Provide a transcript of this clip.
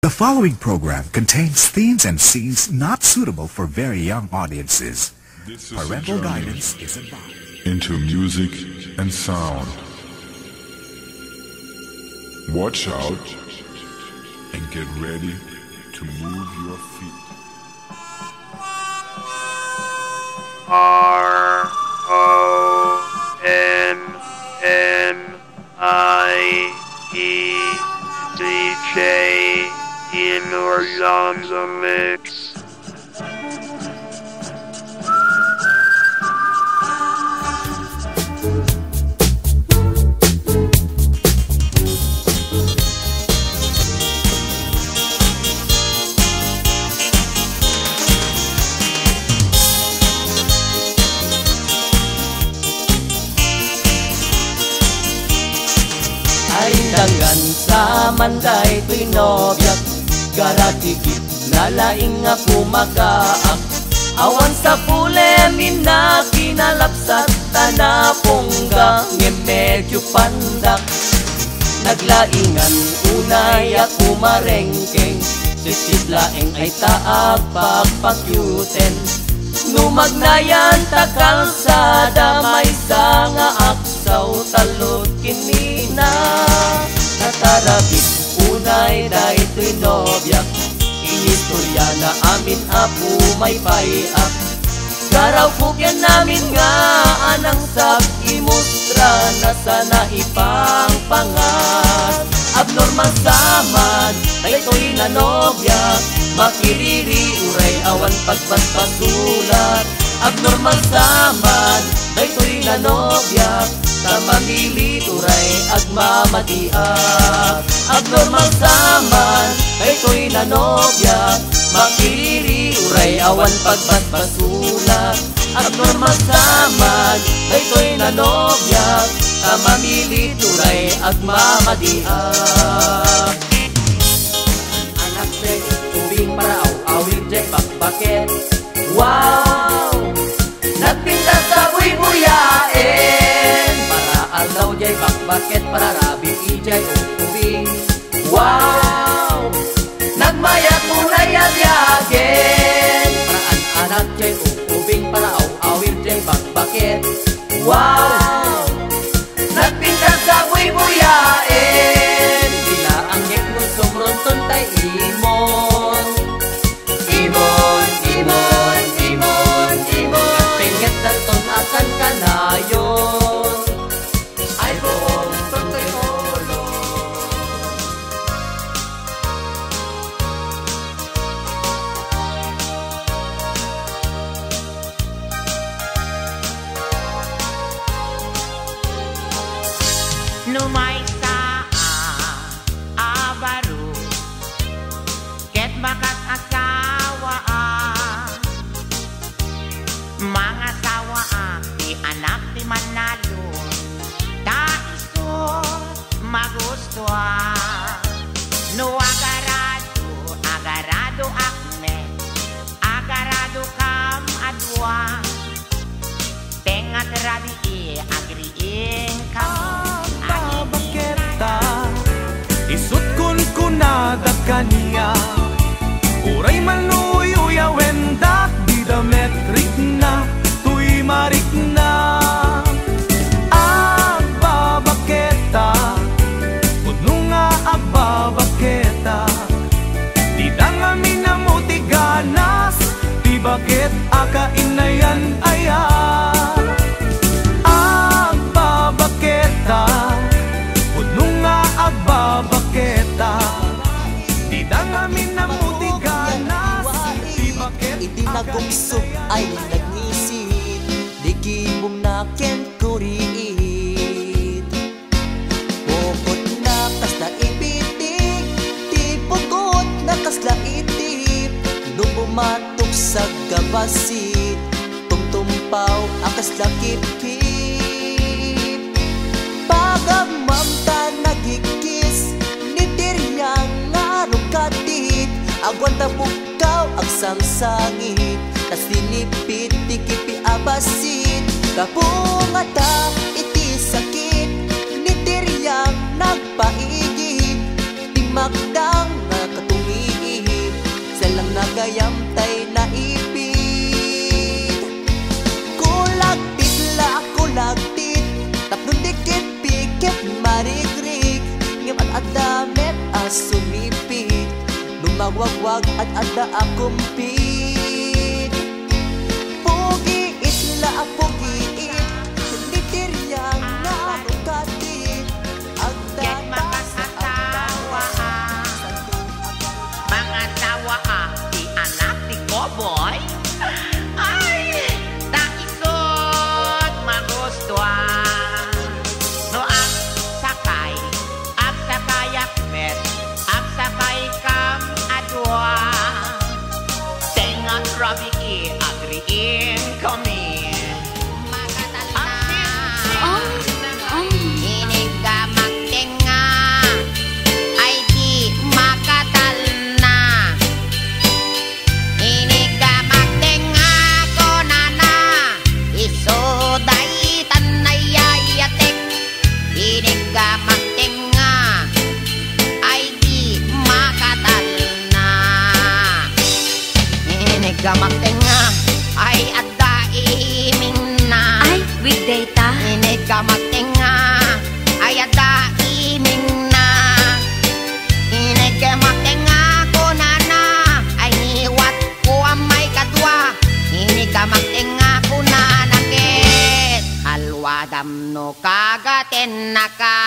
The following program contains themes and scenes not suitable for very young audiences. Parental guidance is advised. Into music and sound. Watch out and get ready to move your feet. RONNIE in Orlando Mix. Ay dangan sa manday to'y nobyak, garatikit na laing ako magaak. Awan sa pulemin na kinalapsat, tanapongga nge medyo pandak. Naglaingan unay ako marengkeng, sisitlaeng ay taag pagpakyuten. Numagnayan ta kalsada, may nga aksaw talot kinina. Natarabit unay daytoy nobyak, inistorya na amin apo may payak. Garaw pugyan namin nga anang sab, imustra na sana ipang pangat. Abnormal saman, daytoy na nobyak, makiriri uray awan pagpatpasulat. Abnormal saman, daytoy na nobyak, tamamili uray agmamatiak. Abnormal saman, daytoy na nobyak, makiriri uray awan pagpatpasulat. Abnormal saman, daytoy na nobyak, tamamili uray agmamatiak. Anak pre, tubing para awawin jay bakbaket. Wow! Nagpinta sa buy-buyain, para alaw jay bakbaket, para rabi ijay ubing. Wow! Nagmayat unay adyagin, para anak jay ubing, para awawin jay bakbaket. Wow! Nagpinta sa buy-buyain, bila ang ngek sumronton tay imon. Imon, imon, imon, imon, penget daton akan kanayon. Ay buong totoy ulo. Lumay sa abaro, ket bakat asawa mga asawa ti anak ti manalo, taisot magustuha. No agarado, agarado akme, agarado kam adwa, tengat rabi agriing kam. Baketa isut kun kunada kaniya, uray manuyo wendak di dametrik na tuy marik na. Agbabaketa puno nga agbabaketa, di dangami na mutiganas, di bakit akainayan ayan. Agbabaketa puno nga agbabaketa, di dangami na mutiganas, di bakit Itinagumsok ay nagnisit, di kimong naken kuriit. Bukod na kasla ibitik, di bukod na kasla itip. Nung bumatok sa gabasit, tumtumpaw akas lakip-kip. Pagamamta nagikis, nitiriyang ngarong katit. Agwan na bukaw ang sangsangit, tas linipit tikipi abasit. Kapungata iti sakit, nitiriyang nagpaigit. Timakdang nga katungi ngayam tay naipit. Kulagtit la kulagtit, tapnon dikit pikit marigrig, ngem at-adamet asumipit, lumagwagwag at-ada akumpit. Pugiit la pugiit, nitiryang nga rukatit, Yan mga asawa, mga tawa di anak ni Koboy. Ay, taisod magustuhan. No ang sakay akmet, ang sakay kam adwa. Tengan rabi agriin kami. Gamak tenga ay ada iming na. Ay, weekday ta. Ini gamak tenga ay ada iming na. Ini gamak tenga ko nana ay niwat ko amay kadwa. Ini gamak tenga ko nanakit alwa damno kagaten naka.